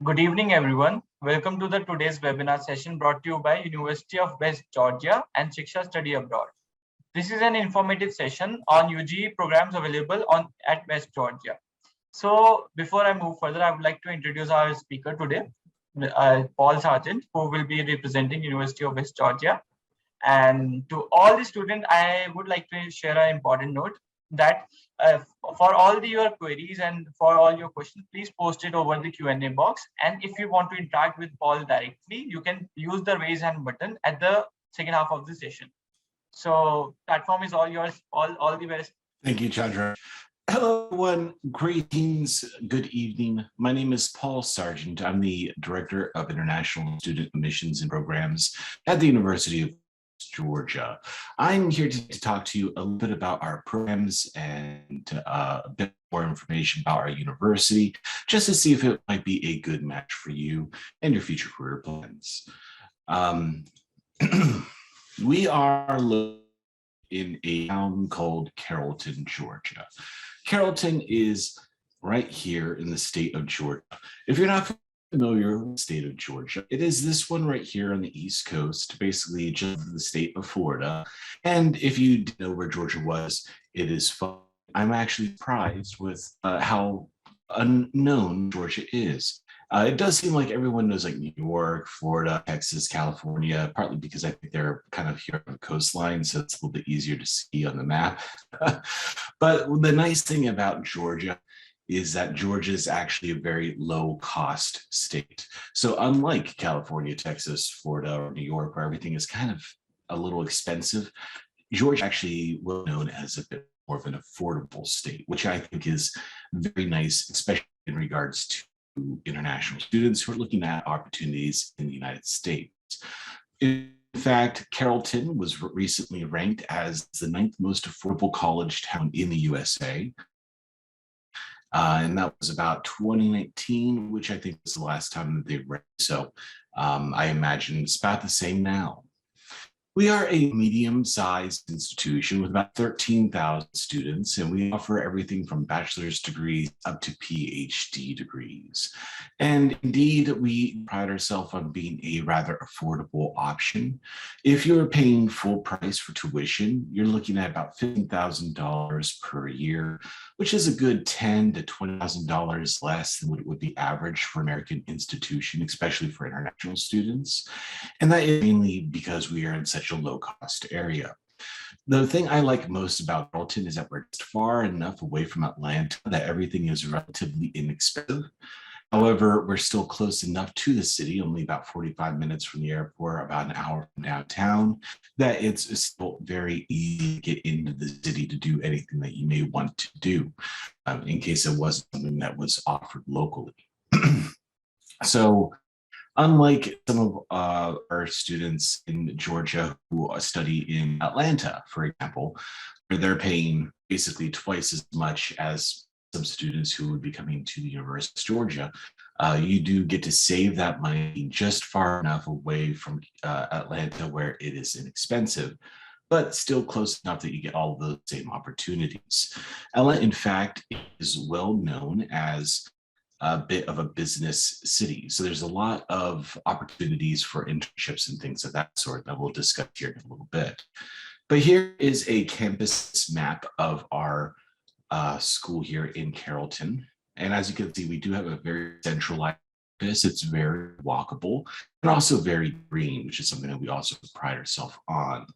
Good evening, everyone. Welcome to the today's webinar session brought to you by University of West Georgia and Shiksha Study Abroad. This is an informative session on UGE programs available at West Georgia. So before I move further, I would like to introduce our speaker today, Paul Sargent, who will be representing University of West Georgia. And to all the students, I would like to share an important note that for all your queries and for all your questions, please post it over the Q&A box. And if you want to interact with Paul directly, you can use the raise hand button at the second half of the session. So platform is all yours. All the best. Thank you, Chandra. Hello, everyone. Greetings. Good evening. My name is Paul Sargent. I'm the Director of International Student Admissions and Programs at the University of Georgia. I'm here to talk to you a little bit about our programs and a bit more information about our university, just to see if it might be a good match for you and your future career plans. We are located in a town called Carrollton, Georgia. Carrollton is right here in the state of Georgia. If you're not familiar with the state of Georgia, it is this one right here on the East Coast, basically just the state of Florida. And if you didn't know where Georgia was, it is fun. I'm actually surprised with how unknown Georgia is. It does seem like everyone knows like New York, Florida, Texas, California, partly because I think they're kind of here on the coastline, so it's a little bit easier to see on the map. But the nice thing about Georgia is that Georgia is actually a very low cost state. So unlike California, Texas, Florida, or New York, where everything is kind of a little expensive, Georgia actually was known as a bit more of an affordable state, which I think is very nice, especially in regards to international students who are looking at opportunities in the United States. In fact, Carrollton was recently ranked as the 9th most affordable college town in the USA. And that was about 2019, which I think was the last time that they ranked. So I imagine it's about the same now. We are a medium-sized institution with about 13,000 students, and we offer everything from bachelor's degrees up to PhD degrees. And indeed, we pride ourselves on being a rather affordable option. If you're paying full price for tuition, you're looking at about $15,000 per year, which is a good $10,000 to $20,000 less than what it would be average for American institution, especially for international students. And that is mainly because we are in such a low-cost area. The thing I like most about Carrollton is that we're just far enough away from Atlanta that everything is relatively inexpensive. However, we're still close enough to the city, only about 45 minutes from the airport, about an hour from downtown, that it's still very easy to get into the city to do anything that you may want to do, in case it wasn't something that was offered locally. So, unlike some of our students in Georgia who study in Atlanta, for example, where they're paying basically twice as much as some students who would be coming to the University of Georgia, you do get to save that money just far enough away from Atlanta where it is inexpensive, but still close enough that you get all of the same opportunities. Atlanta, in fact, is well known as a bit of a business city. So there's a lot of opportunities for internships and things of that sort that we'll discuss here in a little bit. But here is a campus map of our school here in Carrollton. And as you can see, we do have a very centralized campus. It's very walkable and also very green, which is something that we also pride ourselves on.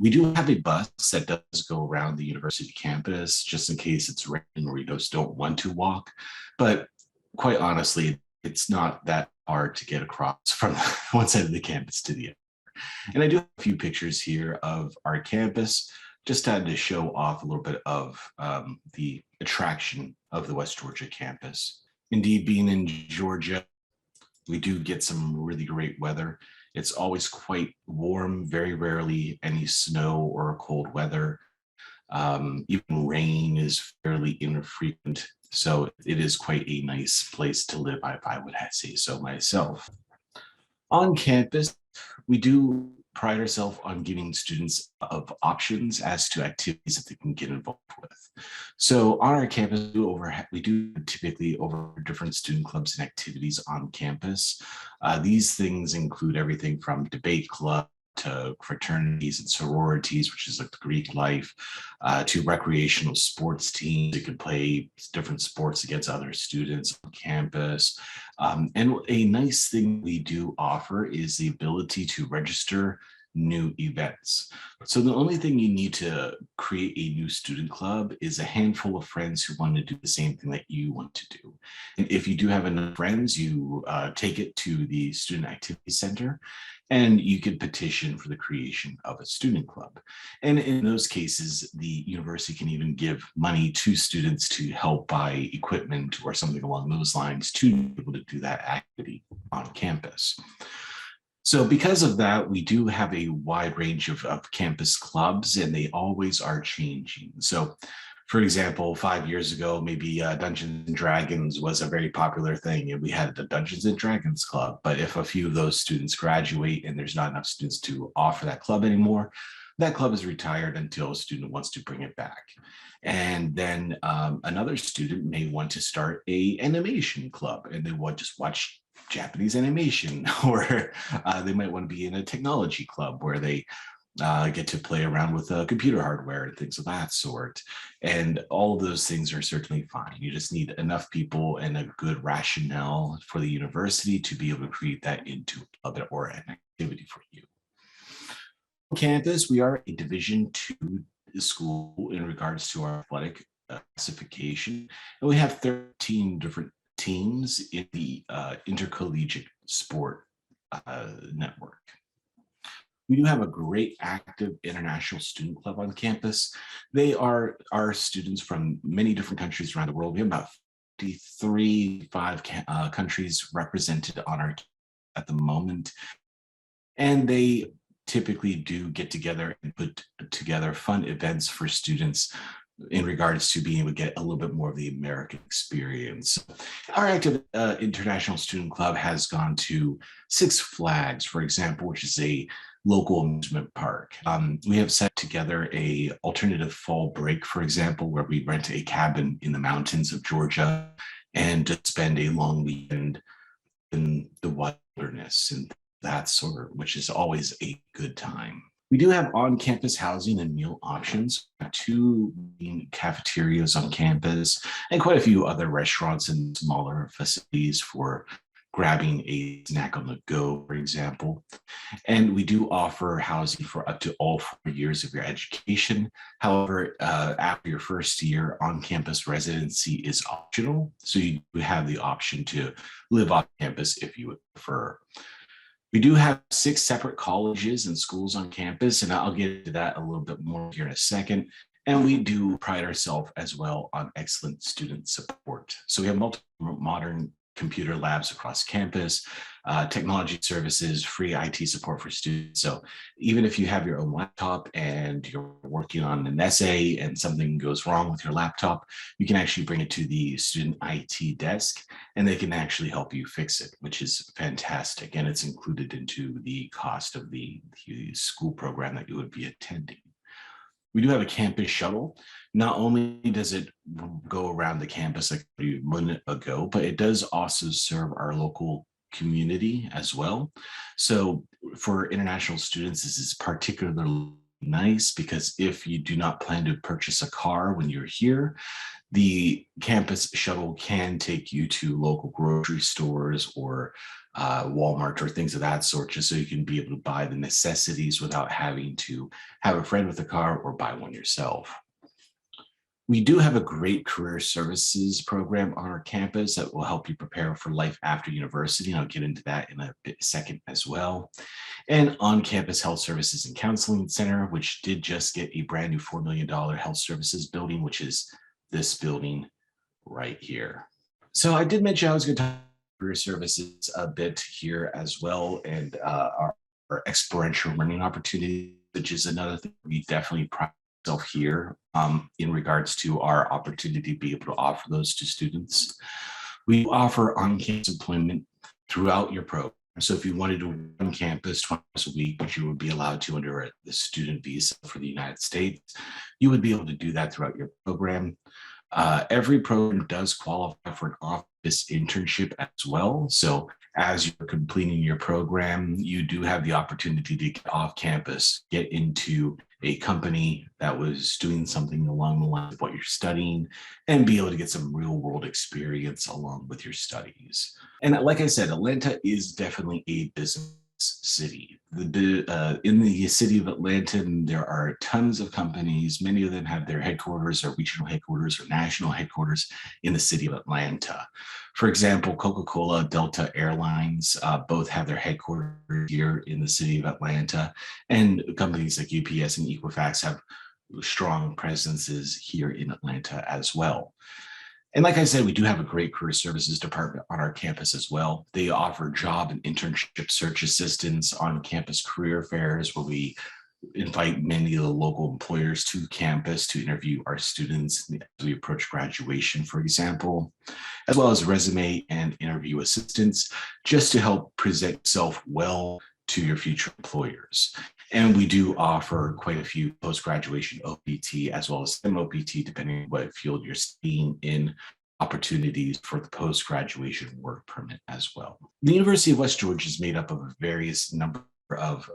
We do have a bus that does go around the university campus just in case it's raining or you just don't want to walk. But quite honestly, it's not that hard to get across from one side of the campus to the other. And I do have a few pictures here of our campus, just to show off a little bit of the attraction of the West Georgia campus. Indeed, being in Georgia, we do get some really great weather. It's always quite warm, very rarely any snow or cold weather. Even rain is fairly infrequent. So it is quite a nice place to live, if I would say so myself. On campus, we do pride ourselves on giving students of options as to activities that they can get involved with. So on our campus, we do typically over different student clubs and activities on campus. These things include everything from debate club to fraternities and sororities, which is like the Greek life, to recreational sports teams. You can play different sports against other students on campus. And a nice thing we do offer is the ability to register new events. So the only thing you need to create a new student club is a handful of friends who want to do the same thing that you want to do. And if you do have enough friends, you take it to the Student Activity Center and you can petition for the creation of a student club. And in those cases, the university can even give money to students to help buy equipment or something along those lines to be able to do that activity on campus. So because of that, we do have a wide range of campus clubs, and they always are changing. So for example, 5 years ago, maybe Dungeons and Dragons was a very popular thing, and we had the Dungeons and Dragons Club. But if a few of those students graduate and there's not enough students to offer that club anymore, that club is retired until a student wants to bring it back. And then another student may want to start a animation club, and they want to just watch Japanese animation, or they might want to be in a technology club where they get to play around with computer hardware and things of that sort. And all of those things are certainly fine. You just need enough people and a good rationale for the university to be able to create that into a club or an activity for you. On campus, we are a Division II school in regards to our athletic classification, and we have 13 different teams in the intercollegiate sport network. We do have a great active international student club on campus. They are our students from many different countries around the world. We have about 53 countries represented on our at the moment. And they typically do get together and put together fun events for students in regards to being able to get a little bit more of the American experience. Our active international student club has gone to Six Flags, for example, which is a local amusement park. We have set together a alternative fall break, for example, where we rent a cabin in the mountains of Georgia and just spend a long weekend in the wilderness and that sort, which is always a good time. We do have on-campus housing and meal options, 2 main cafeterias on campus, and quite a few other restaurants and smaller facilities for grabbing a snack on the go, for example. And we do offer housing for up to all 4 years of your education. However, after your first year, on-campus residency is optional, so you have the option to live off campus if you would prefer. We do have 6 separate colleges and schools on campus, and I'll get into that a little bit more here in a second. And we do pride ourselves as well on excellent student support. So we have multiple modern computer labs across campus, technology services, free IT support for students. So even if you have your own laptop and you're working on an essay and something goes wrong with your laptop, you can actually bring it to the student IT desk and they can actually help you fix it, which is fantastic. And it's included into the cost of the school program that you would be attending. We do have a campus shuttle. Not only does it go around the campus like a minute ago, but it does also serve our local community as well. So for international students, this is particularly nice because if you do not plan to purchase a car when you're here, the campus shuttle can take you to local grocery stores or Walmart or things of that sort, just so you can be able to buy the necessities without having to have a friend with a car or buy one yourself. We do have a great career services program on our campus that will help you prepare for life after university. And I'll get into that in a second as well. And on-campus health services and counseling center, which did just get a brand new $4 million health services building, which is this building right here. So I did mention I was going to talk about career services a bit here as well, and our experiential learning opportunity, which is another thing we definitely pride ourselves here in regards to our opportunity to be able to offer those to students. We offer on-campus employment throughout your program. So if you wanted to work on campus twice a week, which you would be allowed to under the student visa for the United States, you would be able to do that throughout your program. Every program does qualify for an office internship as well. So as you're completing your program, you do have the opportunity to get off campus, get into a company that was doing something along the lines of what you're studying, and be able to get some real world experience along with your studies. And like I said, Atlanta is definitely a business city. In the city of Atlanta, there are tons of companies. Many of them have their headquarters or regional headquarters or national headquarters in the city of Atlanta. For example, Coca-Cola, Delta Airlines, both have their headquarters here in the city of Atlanta. And companies like UPS and Equifax have strong presences here in Atlanta as well. And like I said, we do have a great career services department on our campus as well. They offer job and internship search assistance on campus career fairs, where we invite many of the local employers to campus to interview our students as we approach graduation, for example, as well as resume and interview assistance, just to help present yourself well to your future employers. And we do offer quite a few post-graduation OPT as well as STEM OPT, depending on what field you're studying in, opportunities for the post-graduation work permit as well. The University of West Georgia is made up of a various number of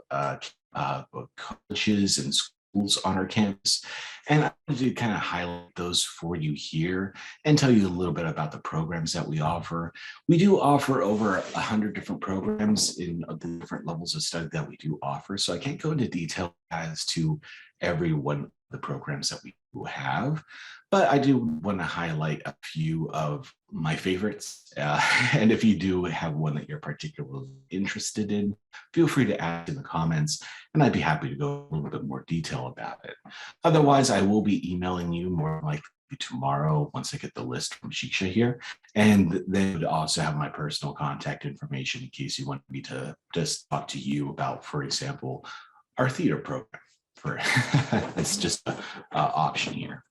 colleges and schools on our campus. And I wanted to kind of highlight those for you here and tell you a little bit about the programs that we offer. We do offer over 100 different programs in the different levels of study that we do offer. So I can't go into detail as to every one of the programs that we do have, but I do want to highlight a few of my favorites. And if you do have one that you're particularly interested in, feel free to add in the comments, and I'd be happy to go a little bit more detail about it. Otherwise, I will be emailing you more likely tomorrow once I get the list from Shiksha here. And they would also have my personal contact information in case you want me to just talk to you about, for example, our theater program. It's just an option here.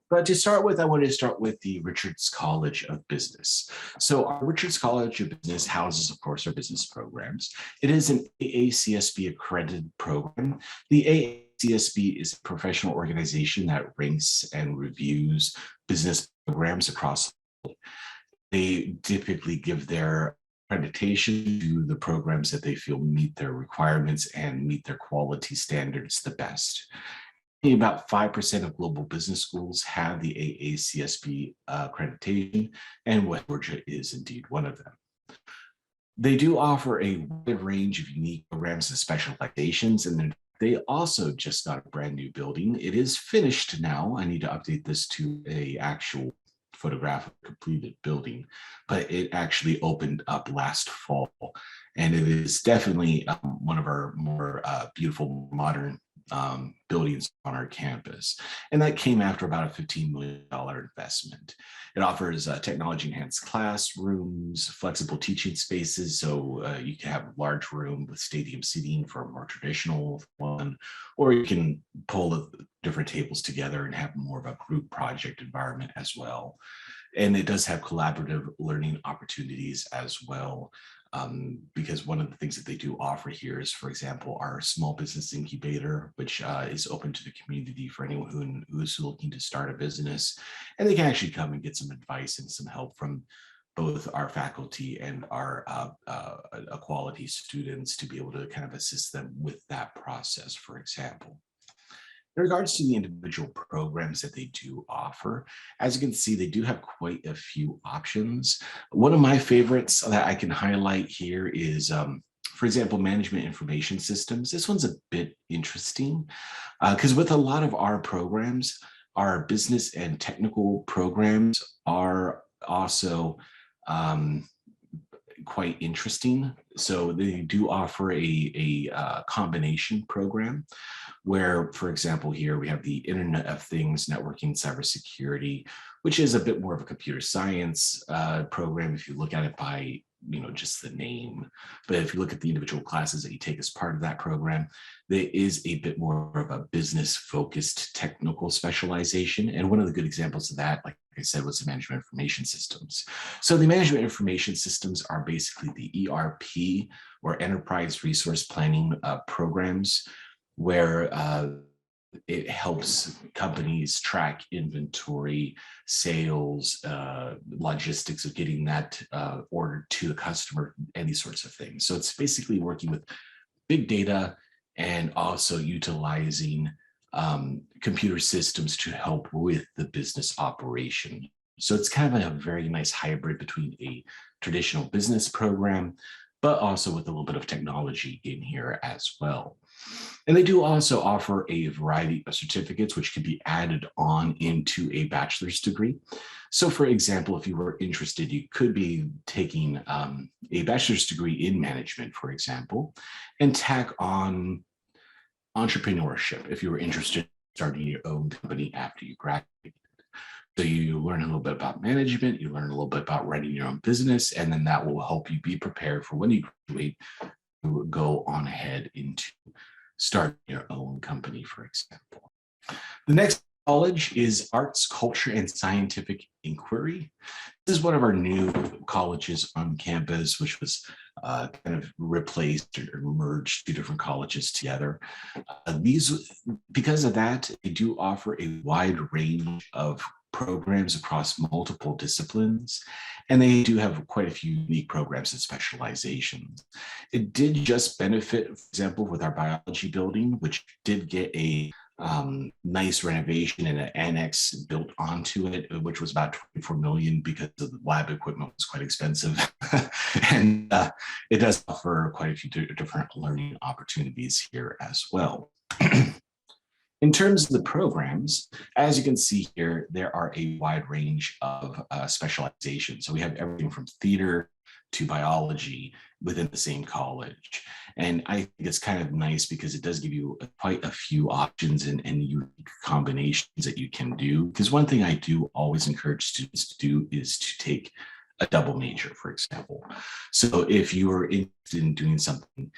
But to start with, I wanted to start with the Richards College of Business. So our Richards College of Business houses, of course, our business programs. It is an AACSB accredited program. The AACSB is a professional organization that ranks and reviews business programs across the world. They typically give their accreditation to the programs that they feel meet their requirements and meet their quality standards the best. About 5% of global business schools have the AACSB accreditation, and West Georgia is indeed one of them. They do offer a wide range of unique programs and specializations, and then they also just got a brand new building. It is finished now. I need to update this to an actual photograph of a completed building, but it actually opened up last fall, and it is definitely one of our more beautiful modern buildings on our campus. And that came after about a $15 million investment. It offers technology enhanced classrooms, flexible teaching spaces. So you can have a large room with stadium seating for a more traditional one, or you can pull the different tables together and have more of a group project environment as well. And it does have collaborative learning opportunities as well. Because one of the things that they do offer here is, for example, our small business incubator, which is open to the community for anyone who is looking to start a business. And they can actually come and get some advice and some help from both our faculty and our quality students to be able to kind of assist them with that process, for example. In regards to the individual programs that they do offer, as you can see, they do have quite a few options. One of my favorites that I can highlight here is, for example, management information systems. This one's a bit interesting because with a lot of our programs, our business and technical programs are also quite interesting. So they do offer a combination program where, for example, here we have the Internet of Things, Networking, Cybersecurity, which is a bit more of a computer science program if you look at it by just the name. But if you look at the individual classes that you take as part of that program, there is a bit more of a business focused technical specialization. And one of the good examples of that, like I said, was the management information systems. So the management information systems are basically the ERP or enterprise resource planning programs where it helps companies track inventory, sales, logistics of getting that order to the customer, and these sorts of things. So it's basically working with big data and also utilizing computer systems to help with the business operation. So it's kind of a very nice hybrid between a traditional business program, but also with a little bit of technology in here as well. And they do also offer a variety of certificates which can be added on into a bachelor's degree. So for example, if you were interested, you could be taking a bachelor's degree in management, for example, and tack on entrepreneurship if you were interested in starting your own company after you graduate. So you learn a little bit about management, you learn a little bit about running your own business, and then that will help you be prepared for when you graduate to go on ahead into starting your own company, for example. The next college is Arts, Culture, and Scientific Inquiry. This is one of our new colleges on campus, which was kind of replaced or merged two different colleges together. Because of that, they do offer a wide range of programs across multiple disciplines, and they do have quite a few unique programs and specializations. It did just benefit, for example, with our biology building, which did get a nice renovation and an annex built onto it, which was about 24 million because the lab equipment was quite expensive. And it does offer quite a few different learning opportunities here as well. In terms of the programs, as you can see here, there are a wide range of specializations. So we have everything from theater to biology within the same college. And I think it's kind of nice because it does give you quite a few options and unique combinations that you can do. Because one thing I do always encourage students to do is to take a double major, for example. So if you are interested in doing something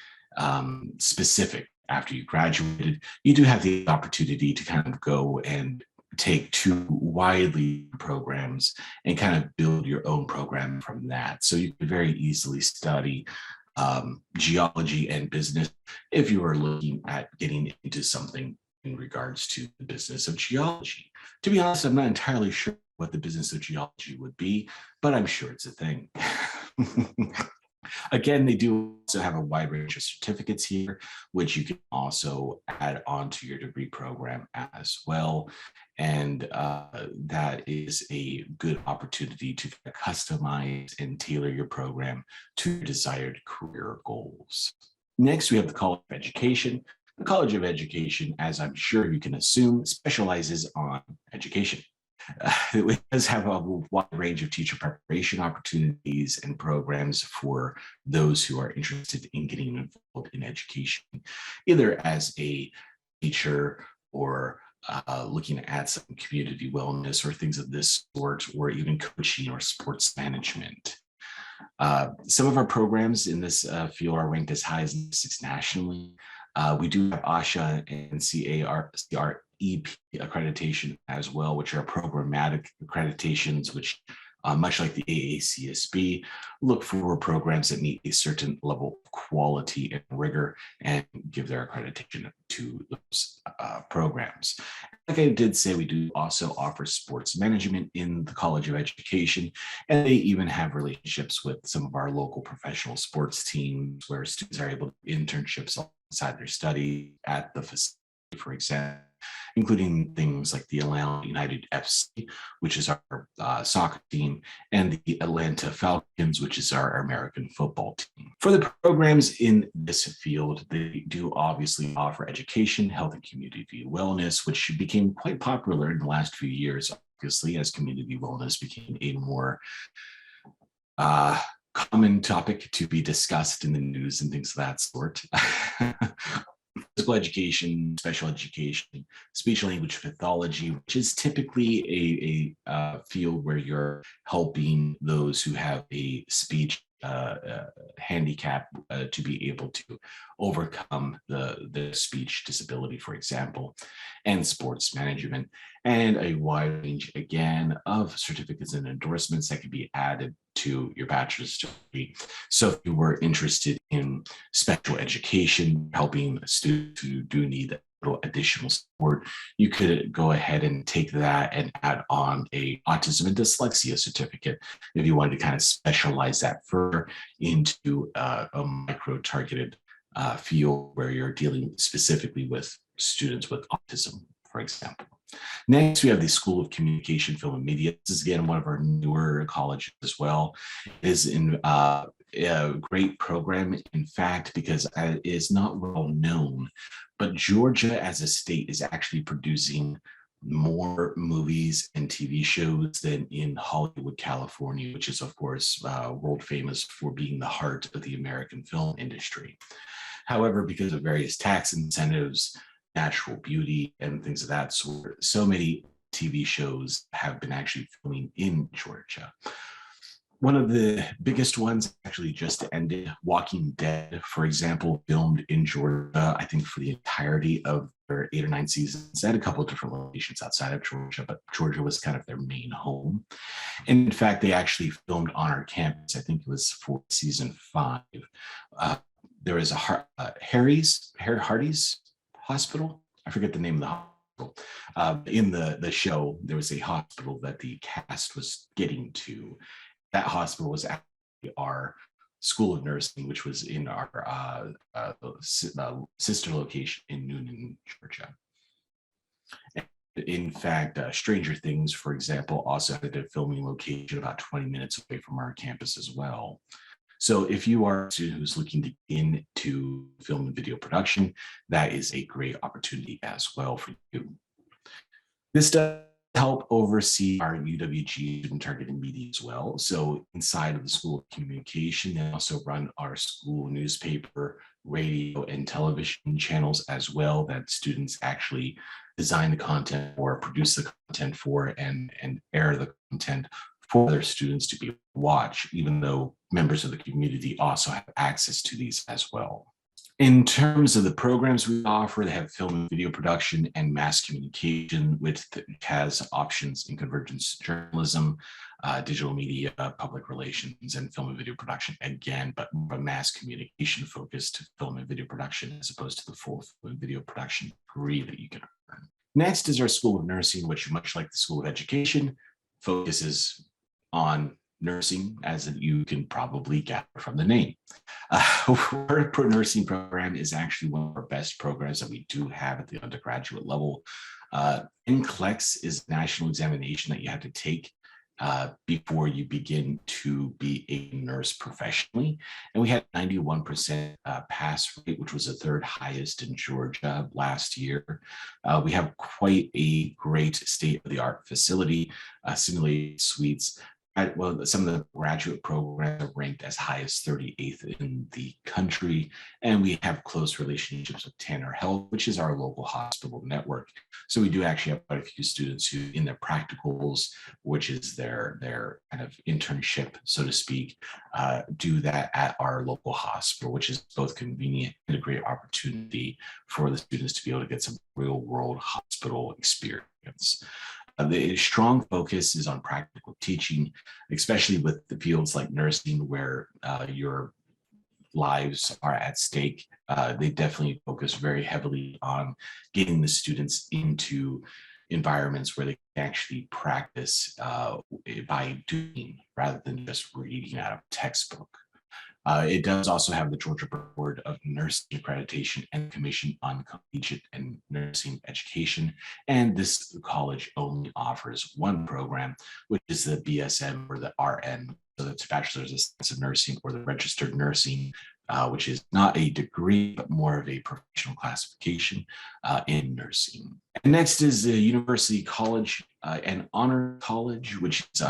specific after you graduated, you do have the opportunity to kind of go and take two widely programs and kind of build your own program from that. So you can very easily study geology and business if you are looking at getting into something in regards to the business of geology. To be honest, I'm not entirely sure what the business of geology would be, but I'm sure it's a thing. Again, they do also have a wide range of certificates here, which you can also add on to your degree program as well. And that is a good opportunity to customize and tailor your program to your desired career goals. Next, we have the College of Education. The College of Education, as I'm sure you can assume, specializes on education. It does have a wide range of teacher preparation opportunities and programs for those who are interested in getting involved in education, either as a teacher or looking at some community wellness or things of this sort, or even coaching or sports management. Some of our programs in this field are ranked as high as 6 nationally. We do have ASHA and CREP accreditation as well, which are programmatic accreditations, which much like the AACSB, look for programs that meet a certain level of quality and rigor and give their accreditation to those programs. Like I did say, we do also offer sports management in the College of Education, and they even have relationships with some of our local professional sports teams where students are able to do internships alongside their study at the facility, for example, including things like the Atlanta United FC, which is our soccer team, and the Atlanta Falcons, which is our American football team. For the programs in this field, they do obviously offer education, health, and community wellness, which became quite popular in the last few years, obviously, as community wellness became a more common topic to be discussed in the news and things of that sort. Physical education, special education, speech and language pathology, which is typically a field where you're helping those who have a speech handicap to be able to overcome the speech disability, for example, and sports management, and a wide range, again, of certificates and endorsements that can be added to your bachelor's degree. So if you were interested in special education, helping students who do need a little additional support, you could go ahead and take that and add on a autism and dyslexia certificate if you wanted to kind of specialize that further into a micro-targeted field where you're dealing specifically with students with autism, for example. Next, we have the School of Communication, Film, and Media. This is, again, one of our newer colleges as well. It is in a great program, in fact, because it is not well known, but Georgia as a state is actually producing more movies and TV shows than in Hollywood, California, which is, of course, world famous for being the heart of the American film industry. However, because of various tax incentives, natural beauty, and things of that sort, so many TV shows have been actually filming in Georgia. One of the biggest ones actually just ended. Walking Dead, for example, filmed in Georgia, I think for the entirety of their 8 or 9 seasons. They had a couple of different locations outside of Georgia, but Georgia was kind of their main home. And in fact, they actually filmed on our campus. I think it was for season 5. There was a Harry's Hospital. I forget the name of the hospital. In the show, there was a hospital that the cast was getting to. That hospital was actually our School of Nursing, which was in our sister location in Newnan, Georgia. And in fact, Stranger Things, for example, also had a filming location about 20 minutes away from our campus as well. So if you are a student who's looking to get into film and video production, that is a great opportunity as well for you. This does help oversee our UWG student targeted media as well. So inside of the School of Communication, they also run our school newspaper, radio, and television channels as well that students actually design the content or produce the content for and air the content for their students to be able to watch, even though members of the community also have access to these as well. In terms of the programs we offer, they have film and video production and mass communication, which has options in convergence journalism, digital media, public relations, and film and video production, again, but more of a mass communication focused film and video production as opposed to the full film and video production degree that you can earn. Next is our School of Nursing, which, much like the School of Education, focuses on nursing, as you can probably gather from the name. Our nursing program is actually one of our best programs that we do have at the undergraduate level. NCLEX is a national examination that you have to take before you begin to be a nurse professionally. And we had 91% pass rate, which was the 3rd highest in Georgia last year. We have quite a great state-of-the-art facility, simulated suites. Well, some of the graduate programs are ranked as high as 38th in the country, and we have close relationships with Tanner Health, which is our local hospital network. So we do actually have quite a few students who, in their practicals, which is their kind of internship, so to speak, do that at our local hospital, which is both convenient and a great opportunity for the students to be able to get some real-world hospital experience. The strong focus is on practical teaching, especially with the fields like nursing, where your lives are at stake. They definitely focus very heavily on getting the students into environments where they can actually practice by doing rather than just reading out of a textbook. It does also have the Georgia Board of Nursing Accreditation and Commission on Collegiate and Nursing Education. And this college only offers one program, which is the BSN or the RN. So that's Bachelor's of Science in Nursing or the Registered Nursing, which is not a degree, but more of a professional classification in nursing. And next is the University College and Honor College, which is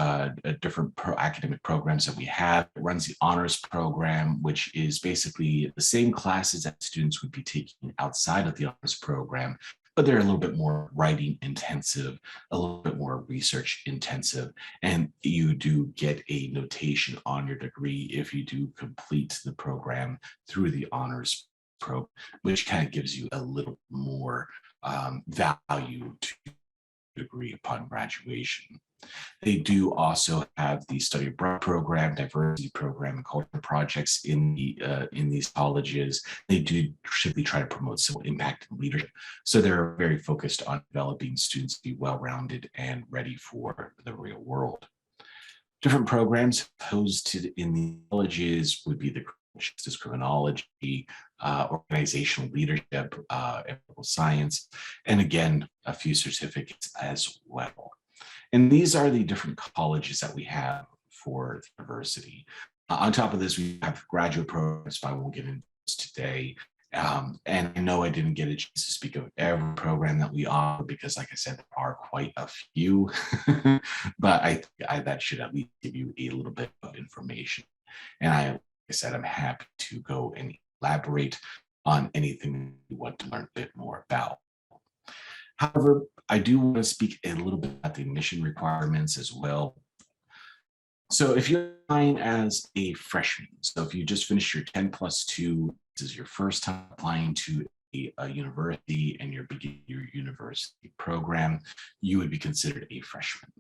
different academic programs that we have. It runs the honors program, which is basically the same classes that students would be taking outside of the honors program, but they're a little bit more writing intensive, a little bit more research intensive, and you do get a notation on your degree if you do complete the program through the honors program, which kind of gives you a little more value to degree upon graduation. They do also have the study abroad program, diversity program, and culture projects in these colleges. They do typically try to promote civil impact and leadership. So they're very focused on developing students to be well-rounded and ready for the real world. Different programs hosted in the colleges would be the justice criminology, organizational leadership, ethical science, and again, a few certificates as well. And these are the different colleges that we have for the university. On top of this, we have graduate programs, but I won't get into this today. And I know I didn't get a chance to speak of every program that we offer because, like I said, there are quite a few, but I that should at least give you a little bit of information. And like I said, I'm happy to go and elaborate on anything you want to learn a bit more about. However, I do want to speak a little bit about the admission requirements as well. So if you're applying as a freshman, so if you just finished your 10+2, this is your first time applying to a university and you're beginning your university program, you would be considered a freshman.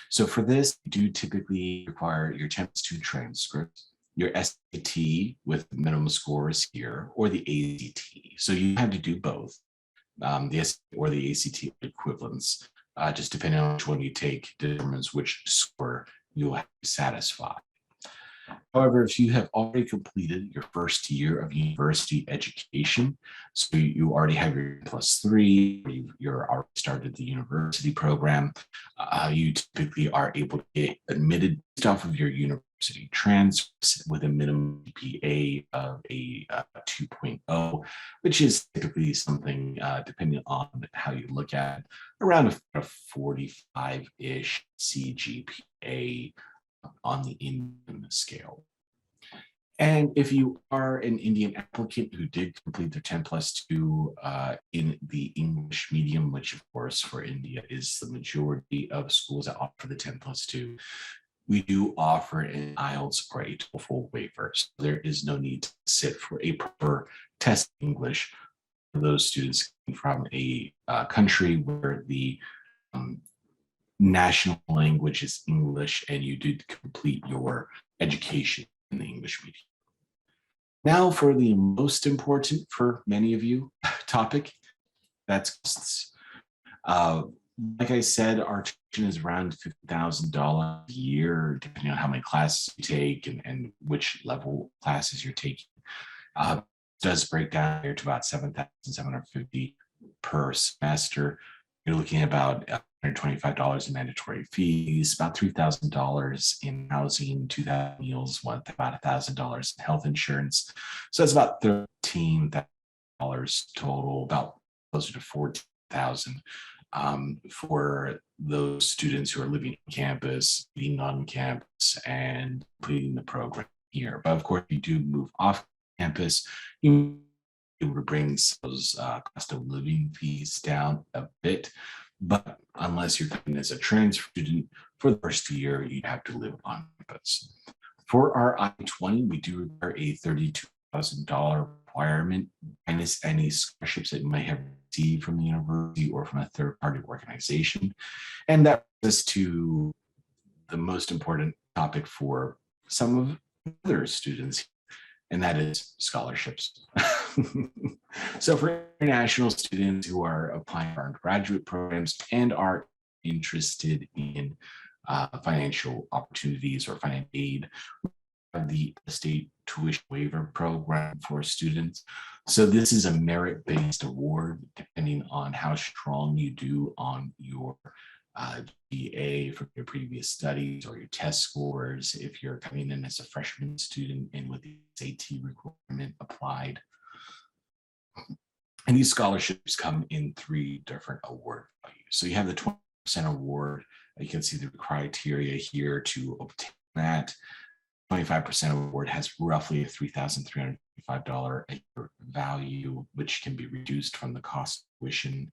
So for this, you do typically require your 10+2 transcript, your SAT with minimum scores here, or the ACT. So you have to do both. The SAT or the ACT equivalents, just depending on which one you take, determines which score you'll have to satisfy. However, if you have already completed your first year of university education, so you already have your +3, you're already started the university program, you typically are able to get admitted based off of your university transcripts with a minimum GPA of a 2.0, which is typically something, depending on how you look at it, around a 45-ish CGPA on the Indian scale. And if you are an Indian applicant who did complete their 10+2 in the English medium, which of course for India is the majority of schools that offer the 10+2, we do offer an IELTS or a TOEFL waiver. So there is no need to sit for a proper test in English for those students from a country where the national language is English and you did complete your education in the English medium. Now for the most important for many of you topic, that's costs. Like I said, our tuition is around $50,000 a year, depending on how many classes you take and which level classes you're taking. It does break down here to about $7,750 per semester. You're looking at about $125 in mandatory fees, about $3,000 in housing, 2,000 meals, about $1,000 in health insurance. So that's about $13,000 total, about closer to $14,000 for those students who are living on campus, being on campus, and completing the program here. But of course, if you do move off campus, you able to bring those cost of living fees down a bit. But unless you're coming as a transfer student for the first year, you have to live on campus. For our I-20, we do require a $32,000 requirement minus any scholarships that you might have received from the university or from a third-party organization. And that brings us to the most important topic for some of the other students, and that is scholarships. So for international students who are applying for undergraduate programs and are interested in financial opportunities or financial aid, we have the state tuition waiver program for students. So this is a merit-based award depending on how strong you do on your GPA from your previous studies or your test scores if you're coming in as a freshman student and with the SAT requirement applied. And these scholarships come in 3 different award values. So you have the 20% award. You can see the criteria here to obtain that. 25% award has roughly a $3,355 a year value, which can be reduced from the cost of tuition.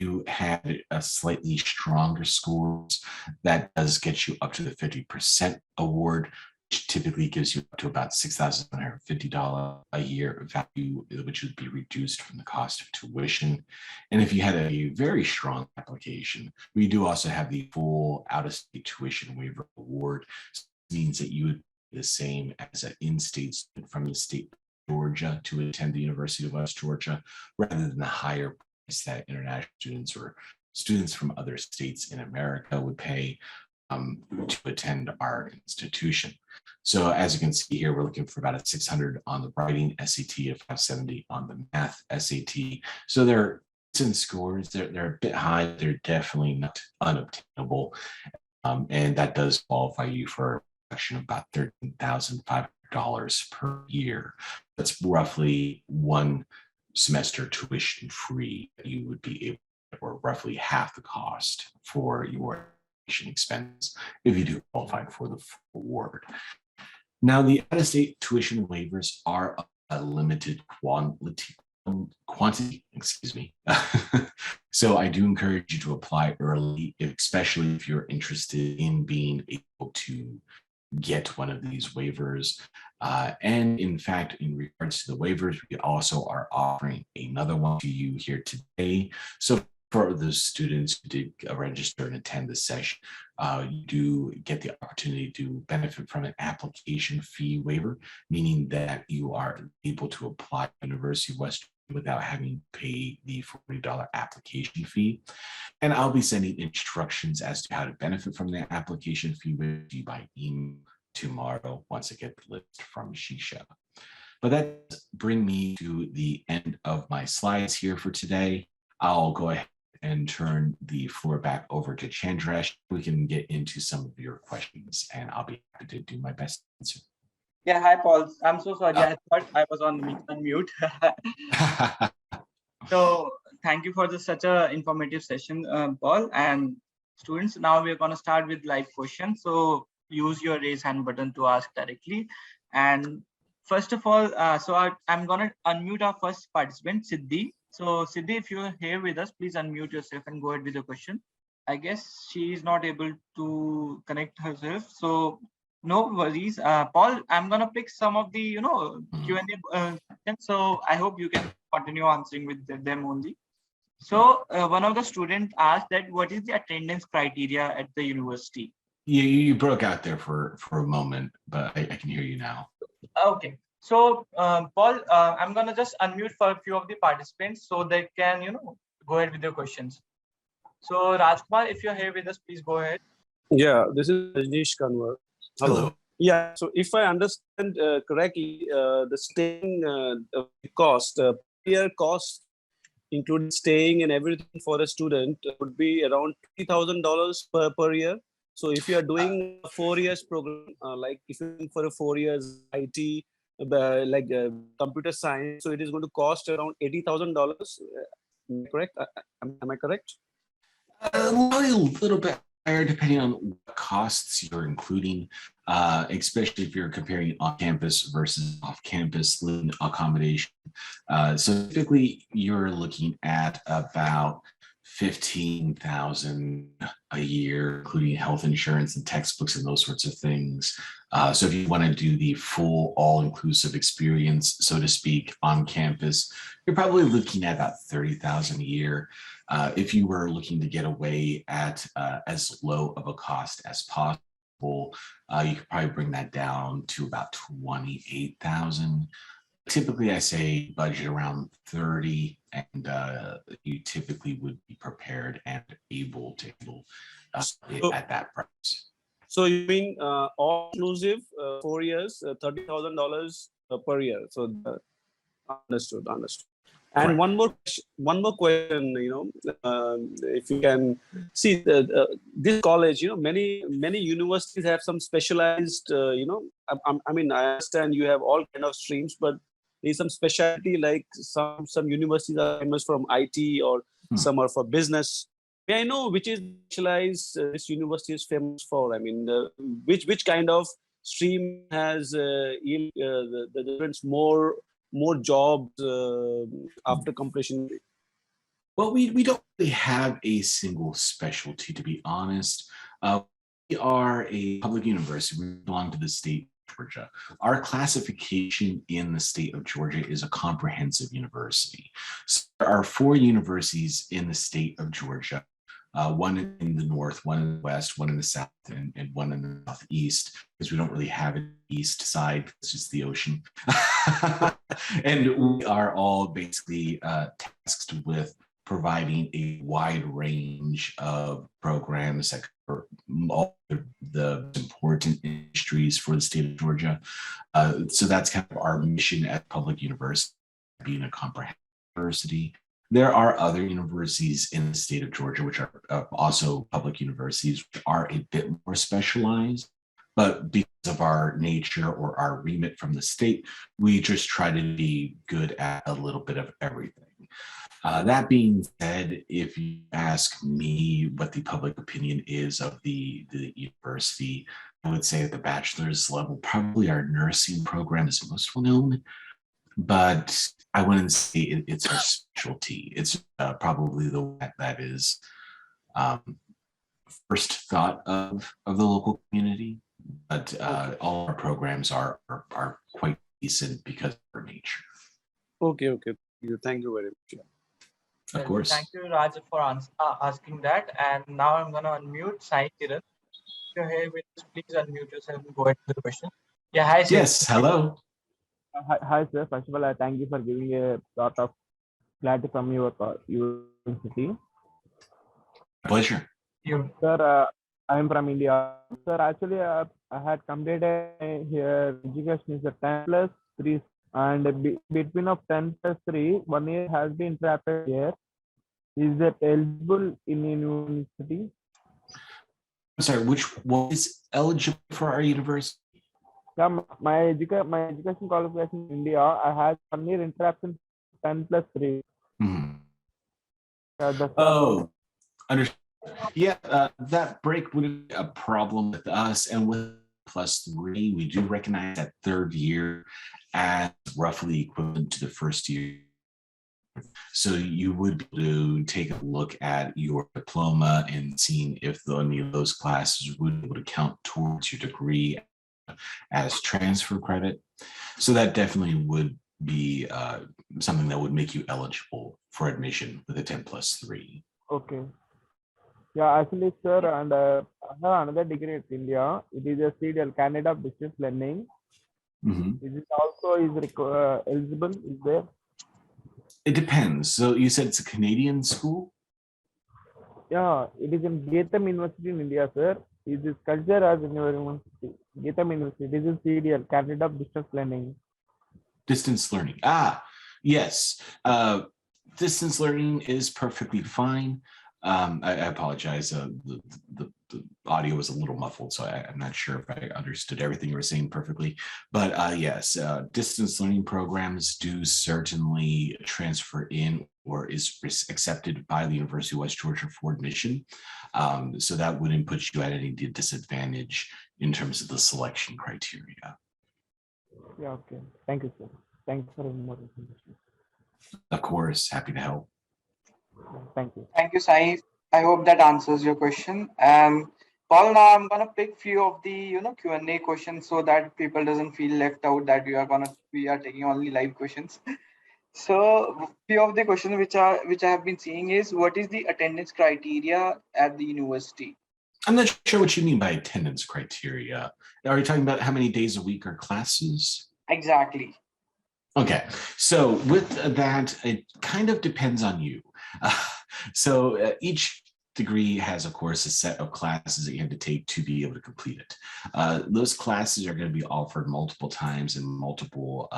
you had a slightly stronger scores, that does get you up to the 50% award, which typically gives you up to about $6,750 a year value, which would be reduced from the cost of tuition. And if you had a very strong application, we do also have the full out-of-state tuition waiver award. So it means that you would be the same as an in-state student from the state of Georgia to attend the University of West Georgia, rather than the higher price that international students or students from other states in America would pay to attend our institution. So as you can see here, we're looking for about a 600 on the writing SAT, a 570 on the math SAT. So they're decent scores. They're a bit high. They're definitely not unobtainable. And that does qualify you for a reduction of about $13,500 per year. That's roughly one semester tuition free that you would be able, or roughly half the cost for your expense if you do qualify for the full award. Now, the out-of-state tuition waivers are a limited quantity, excuse me. So I do encourage you to apply early, especially if you're interested in being able to get one of these waivers. And in fact, in regards to the waivers, we also are offering another one to you here today. So for the students who did register and attend the session, you do get the opportunity to benefit from an application fee waiver, meaning that you are able to apply to University of West without having to pay the $40 application fee. And I'll be sending instructions as to how to benefit from that application fee with you by email tomorrow once I get the list from Shiksha. But that does bring me to the end of my slides here for today. I'll go ahead and turn the floor back over to Chandrash. We can get into some of your questions, and I'll be happy to do my best to answer. Yeah, hi, Paul. I'm so sorry. I thought I was on mute. So thank you for such a informative session, Paul. And students, now we're going to start with live questions. So use your raise hand button to ask directly. And first of all, I'm going to unmute our first participant, Siddhi. So Siddhi, if you're here with us, please unmute yourself and go ahead with the question. I guess she is not able to connect herself. So no worries. Paul, I'm going to pick some of the, Q&A. So I hope you can continue answering with them only. So one of the students asked that what is the attendance criteria at the university? Yeah, you broke out there for a moment, but I can hear you now. Okay. So, Paul, I'm going to just unmute for a few of the participants so they can, go ahead with your questions. So, Rajkumar, if you're here with us, please go ahead. Yeah, this is Rajneesh Kanwar. Hello. Yeah, so if I understand correctly, the staying cost, year cost, including staying and everything for a student, would be around $20,000 per year. So if you are doing a 4 years program, like if you're for a 4 years IT, computer science, so it is going to cost around $80,000. Correct? Am I correct? A little bit higher depending on what costs you're including, especially if you're comparing on-campus versus off-campus living accommodation. So typically you're looking at about $15,000 a year, including health insurance and textbooks and those sorts of things. So if you want to do the full all-inclusive experience, so to speak, on campus, you're probably looking at about $30,000 a year. If you were looking to get away at as low of a cost as possible, you could probably bring that down to about $28,000. Typically, I say budget around 30, and you typically would be prepared and able to at that price. So you mean all inclusive 4 years, $30,000 per year. So understood. And Correct. one more question. If you can see this college, many universities have some specialized. I mean, I understand you have all kind of streams, but there's some specialty, like some universities are famous from IT or some are for business. May I know which is specialized this university is famous for? I mean, which kind of stream has the difference more jobs after completion? Well, we don't really have a single specialty, to be honest. We are a public university. We belong to the state of Georgia. Our classification in the state of Georgia is a comprehensive university. So there are 4 universities in the state of Georgia, one in the north, one in the west, one in the south, and one in the southeast, because we don't really have an east side. It's just the ocean. And we are all basically tasked with providing a wide range of programs that cover all the important industries for the state of Georgia. So that's kind of our mission at public university, being a comprehensive university. There are other universities in the state of Georgia, which are also public universities, which are a bit more specialized. But because of our nature or our remit from the state, we just try to be good at a little bit of everything. That being said, if you ask me what the public opinion is of the university, I would say at the bachelor's level, probably our nursing program is most well known, but I wouldn't say it's our specialty. It's probably the one that is first thought of the local community, but all our programs are quite decent because of our nature. Okay. Thank you very much. Of course. Thank you, Raj, for asking that. And now I'm going to unmute Sai Kiran. If you're here with us, please unmute yourself and go ahead with the question. Yeah, hi, Sai. Yes, hello. Hi, sir. First of all, I thank you for giving a lot of clarity from your university. Pleasure. Sir, I am from India. Sir, actually, I had completed here education is a 10+3, and between of 10+3, 1 year has been interrupted here. Is that eligible in university? I'm sorry, what is eligible for our university? Yeah, my education qualification in India, I had 1 year interruption 10+3. Mm-hmm. Oh, understood. Yeah, that break wouldn't be a problem with us, and with +3, we do recognize that 3rd year as roughly equivalent to the 1st year. So you would be able to take a look at your diploma and seeing if any of those classes would be able to count towards your degree as transfer credit. So that definitely would be something that would make you eligible for admission with a 10+3. Okay. Yeah, actually, sir, and I have another degree in India. It is a CDL, Canada of Distance Learning. Mm-hmm. Is it also eligible? Is there? It depends. So you said it's a Canadian school? Yeah, it is in Geetham University in India, sir. It is culture as university. Geetham University. This is CDL, Canada of Distance Learning. Distance learning. Yes. Distance learning is perfectly fine. I apologize. The audio was a little muffled, so I'm not sure if I understood everything you were saying perfectly. But yes, distance learning programs do certainly transfer in or is accepted by the University of West Georgia for admission. So that wouldn't put you at any disadvantage in terms of the selection criteria. Yeah, okay. Thank you, sir. Thank you for more information. Of course, happy to help. Thank you. Thank you, Sai. I hope that answers your question. Paul, now I'm gonna pick few of the Q&A questions so that people doesn't feel left out that we are taking only live questions. So few of the questions which I have been seeing is, what is the attendance criteria at the university? I'm not sure what you mean by attendance criteria. Are you talking about how many days a week are classes? Exactly. Okay, so with that, it kind of depends on you. So each degree has, of course, a set of classes that you have to take to be able to complete it. Those classes are going to be offered multiple times and multiple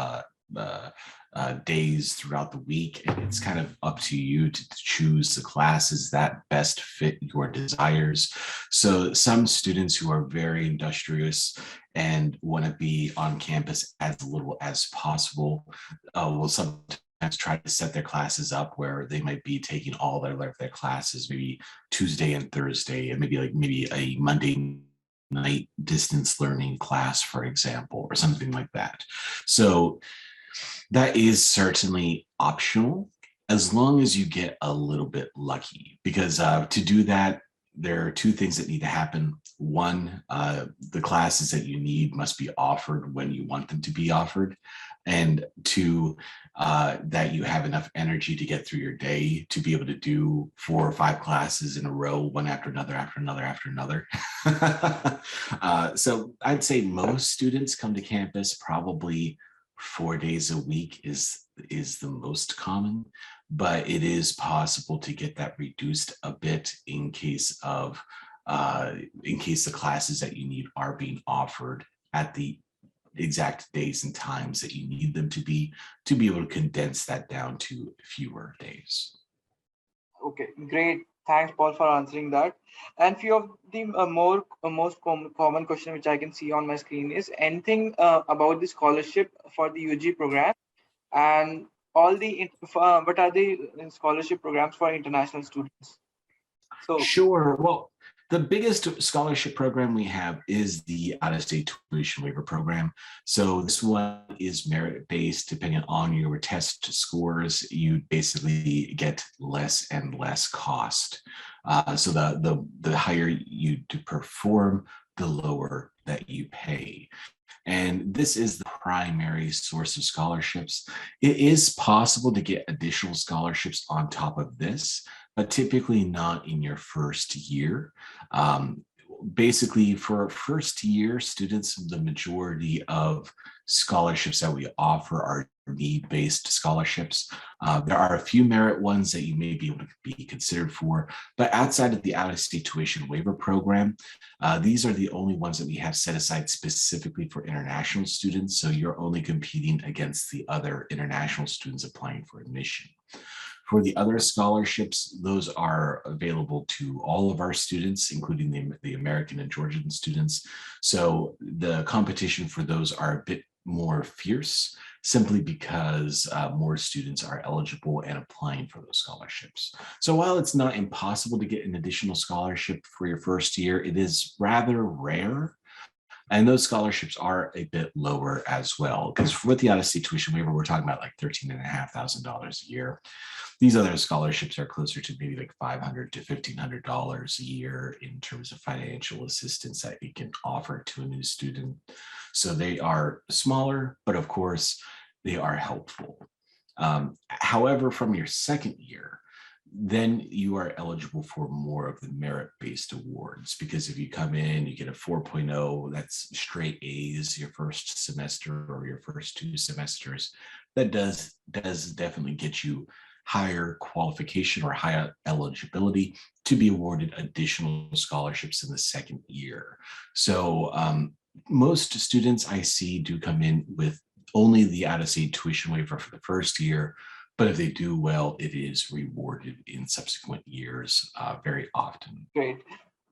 days throughout the week. And it's kind of up to you to choose the classes that best fit your desires. So some students who are very industrious and want to be on campus as little as possible will sometimes try to set their classes up where they might be taking all their classes, maybe Tuesday and Thursday, and maybe a Monday night distance learning class, for example, or something like that. So that is certainly optional. as long as you get a little bit lucky, because to do that, there are two things that need to happen. One, the classes that you need must be offered when you want them to be offered. And two, that you have enough energy to get through your day to be able to do 4 or 5 classes in a row, one after another, after another, after another. So I'd say most students come to campus probably 4 days a week is the most common, but it is possible to get that reduced a bit in case the classes that you need are being offered at the exact days and times that you need them to be able to condense that down to fewer days. Okay, great. Thanks, Paul, for answering that. And few of the most common question which I can see on my screen is anything about the scholarship for the UG program, and all the what are the scholarship programs for international students? So Sure. Well, the biggest scholarship program we have is the out-of-state tuition waiver program. So this one is merit-based. Depending on your test scores, you basically get less and less cost. So the higher you do perform, the lower that you pay. And this is the primary source of scholarships. It is possible to get additional scholarships on top of this, but typically not in your first year. Basically, for first year students, the majority of scholarships that we offer are need-based scholarships. There are a few merit ones that you may be able to be considered for, but outside of the out-of-state tuition waiver program, these are the only ones that we have set aside specifically for international students. So you're only competing against the other international students applying for admission. For the other scholarships, those are available to all of our students, including the American and Georgian students. So the competition for those are a bit more fierce, simply because more students are eligible and applying for those scholarships. So while it's not impossible to get an additional scholarship for your first year, it is rather rare. And those scholarships are a bit lower as well, because with the out-of-state tuition waiver, we're talking about like $13,500 a year. These other scholarships are closer to maybe like $500 to $1,500 a year in terms of financial assistance that you can offer to a new student. So they are smaller, but of course, they are helpful. However, from your second year, then you are eligible for more of the merit-based awards, because if you come in, you get a 4.0, that's straight A's your first semester or your first 2 semesters. That does definitely get you higher qualification or higher eligibility to be awarded additional scholarships in the second year. So most students I see do come in with only the out-of-state tuition waiver for the first year, but if they do well, it is rewarded in subsequent years very often. great.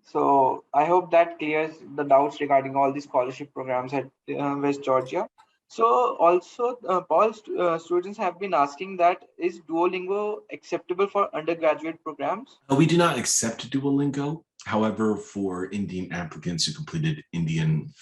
So I hope that clears the doubts regarding all the scholarship programs at West Georgia. So also, Paul, students have been asking that is Duolingo acceptable for undergraduate programs? We do not accept Duolingo. However, for Indian applicants who completed Indian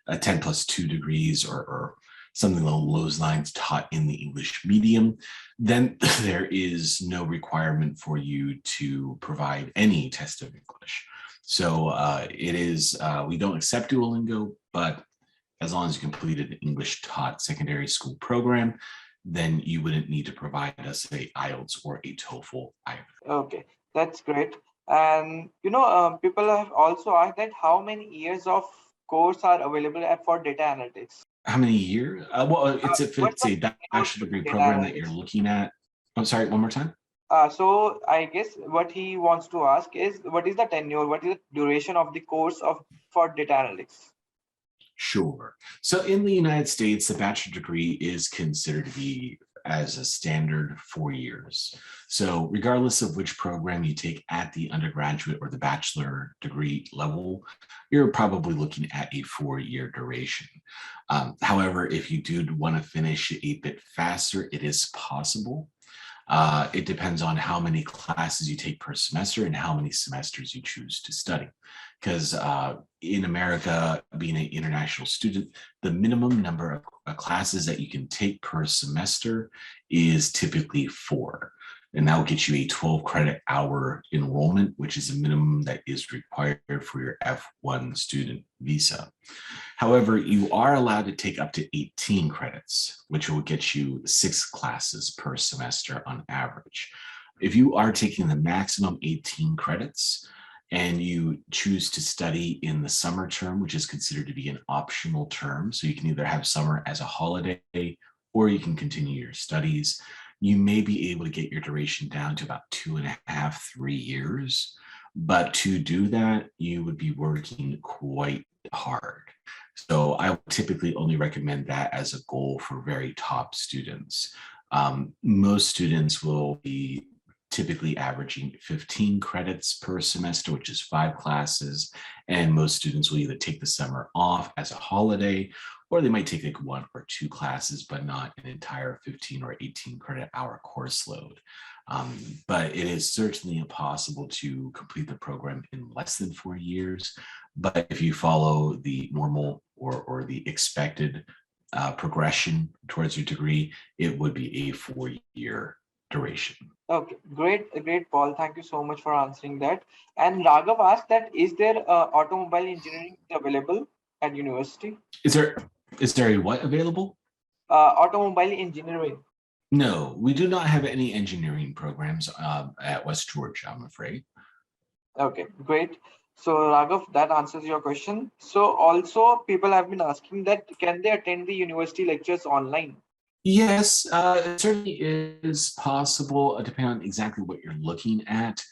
10+2 degrees or something along those lines taught in the English medium, then there is no requirement for you to provide any test of English. So it is, we don't accept Duolingo, but as long as you completed an English taught secondary school program, then you wouldn't need to provide us a IELTS or a TOEFL either. Okay, that's great. And people have also asked that how many years of course are available for data analytics? How many years? Well, if What's it's a the bachelor degree data program that you're analytics? looking at. I'm sorry, one more time. So I guess what he wants to ask is what is the tenure, what is the duration of the course for data analytics? Sure. So in the United States, the bachelor degree is considered to be as a standard 4 years. So regardless of which program you take at the undergraduate or the bachelor degree level, you're probably looking at a 4-year duration. However, if you do want to finish a bit faster, it is possible. It depends on how many classes you take per semester and how many semesters you choose to study. Because in America, being an international student, the minimum number of classes that you can take per semester is typically 4. And that will get you a 12 credit hour enrollment, which is a minimum that is required for your F1 student visa. However, you are allowed to take up to 18 credits, which will get you 6 classes per semester on average. If you are taking the maximum 18 credits and you choose to study in the summer term, which is considered to be an optional term, so you can either have summer as a holiday or you can continue your studies, you may be able to get your duration down to about 2.5, 3 years. But to do that, you would be working quite hard. So I would typically only recommend that as a goal for very top students. Most students will be typically averaging 15 credits per semester, which is 5 classes. And most students will either take the summer off as a holiday, or they might take like 1 or 2 classes, but not an entire 15 or 18 credit hour course load. But it is certainly possible to complete the program in less than 4 years. But if you follow the normal or the expected progression towards your degree, it would be a 4-year duration. Okay, great, Paul. Thank you so much for answering that. And Raghav asked that, is there automobile engineering available at university? Is there a what available? Automobile engineering. No, we do not have any engineering programs at West Georgia, I'm afraid. Okay, great. So Raghav, that answers your question. So also people have been asking that, can they attend the university lectures online? Yes, it certainly is possible, depending on exactly what you're looking at.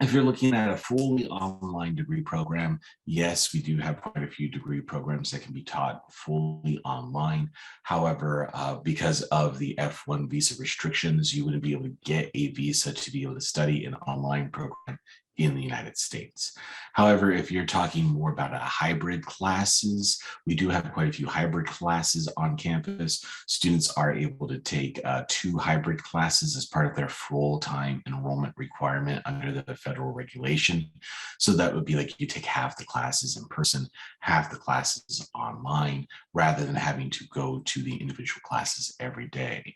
If you're looking at a fully online degree program, yes, we do have quite a few degree programs that can be taught fully online. However, because of the F1 visa restrictions, you wouldn't be able to get a visa to be able to study an online program in the United States. However, if you're talking more about a hybrid classes, we do have quite a few hybrid classes on campus. Students are able to take 2 hybrid classes as part of their full-time enrollment requirement under the federal regulation. So that would be like you take half the classes in person, half the classes online, rather than having to go to the individual classes every day.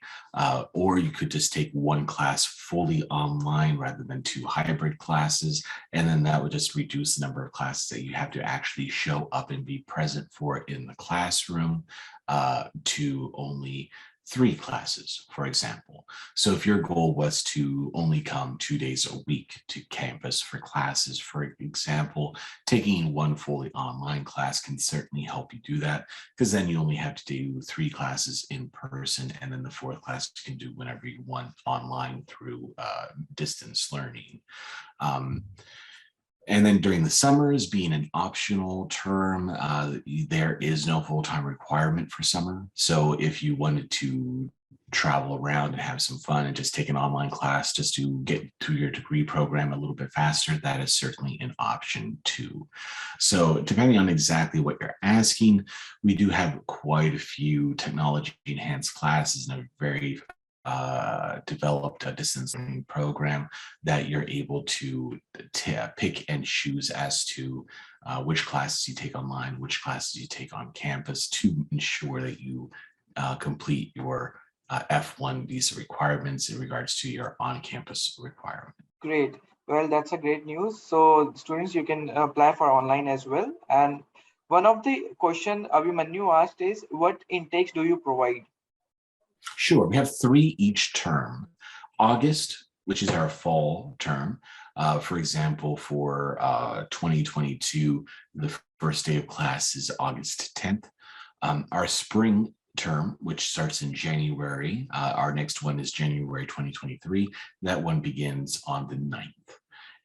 Or you could just take 1 class fully online rather than 2 hybrid classes. And then that would just reduce the number of classes that you have to actually show up and be present for in the classroom to only 3 classes, for example. So if your goal was to only come 2 days a week to campus for classes, for example, taking 1 fully online class can certainly help you do that, because then you only have to do 3 classes in person, and then the 4th class you can do whenever you want online through distance learning. And then during the summers, being an optional term, there is no full-time requirement for summer. So if you wanted to travel around and have some fun and just take an online class just to get through your degree program a little bit faster, that is certainly an option too. So depending on exactly what you're asking, we do have quite a few technology enhanced classes and a very developed a distance learning program that you're able to pick and choose as to which classes you take online, which classes you take on campus to ensure that you complete your F1 visa requirements in regards to your on-campus requirement. Great. Well, that's a great news. So students, you can apply for online as well. And one of the question Abhimanyu asked is, what intakes do you provide? Sure, we have 3 each term. August, which is our fall term. For example, for 2022, the first day of class is August 10th. Our spring term, which starts in January, our next one is January 2023. That one begins on the 9th.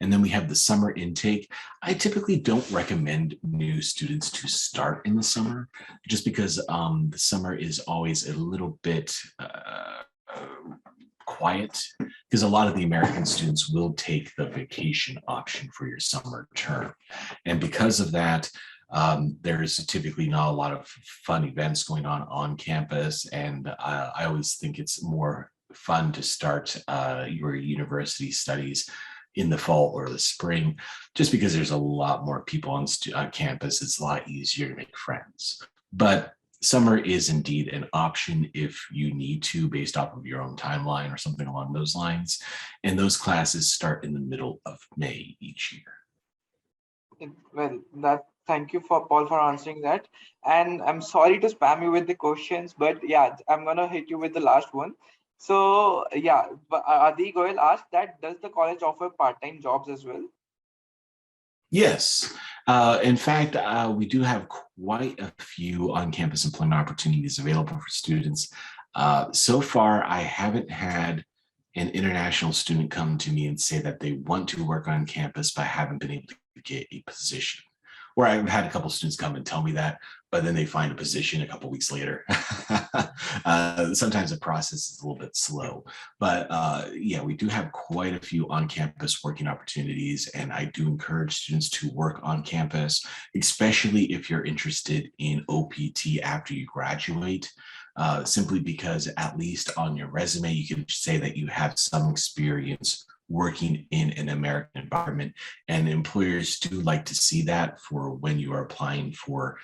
And then we have the summer intake. I typically don't recommend new students to start in the summer, just because the summer is always a little bit quiet, because a lot of the American students will take the vacation option for your summer term. And because of that, there's typically not a lot of fun events going on campus. And I always think it's more fun to start your university studies in the fall or the spring, just because there's a lot more people on campus. It's a lot easier to make friends. But summer is indeed an option if you need to, based off of your own timeline or something along those lines. And those classes start in the middle of May each year. Well, thank you for Paul for answering that. And I'm sorry to spam you with the questions, but yeah, I'm gonna hit you with the last one. So yeah, Adi Goyal asked that, does the college offer part-time jobs as well? Yes. In fact, we do have quite a few on-campus employment opportunities available for students. So far, I haven't had an international student come to me and say that they want to work on campus, but haven't been able to get a position. Or I've had a couple of students come and tell me that, but then they find a position a couple of weeks later. Sometimes the process is a little bit slow, but yeah, we do have quite a few on-campus working opportunities, and I do encourage students to work on campus, especially if you're interested in OPT after you graduate, simply because at least on your resume, you can say that you have some experience working in an American environment, and employers do like to see that for when you are applying for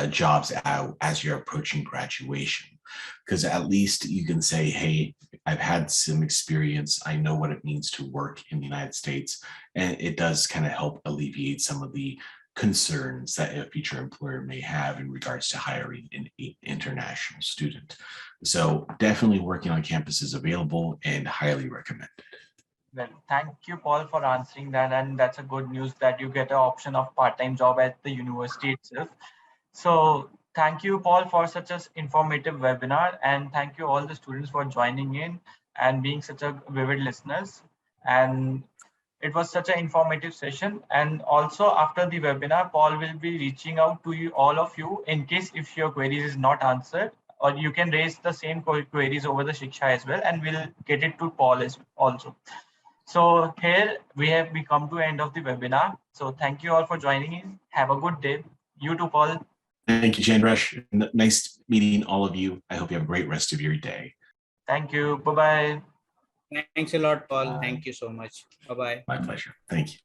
jobs as you're approaching graduation, because at least you can say, hey, I've had some experience, I know what it means to work in the United States, and it does kind of help alleviate some of the concerns that a future employer may have in regards to hiring an international student. So definitely working on campus is available and highly recommended. Well, thank you, Paul, for answering that. And that's a good news that you get an option of part-time job at the university itself. So thank you, Paul, for such an informative webinar. And thank you all the students for joining in and being such a vivid listeners. And it was such an informative session. And also after the webinar, Paul will be reaching out to you, all of you, in case if your queries is not answered, or you can raise the same queries over the Shiksha as well, and we'll get it to Paul as also. So here we come to end of the webinar. So thank you all for joining in. Have a good day. You too, Paul. Thank you, Chandresh. Nice meeting all of you. I hope you have a great rest of your day. Thank you. Bye-bye. Thanks a lot, Paul. Thank you so much. Bye-bye. My pleasure. Thank you.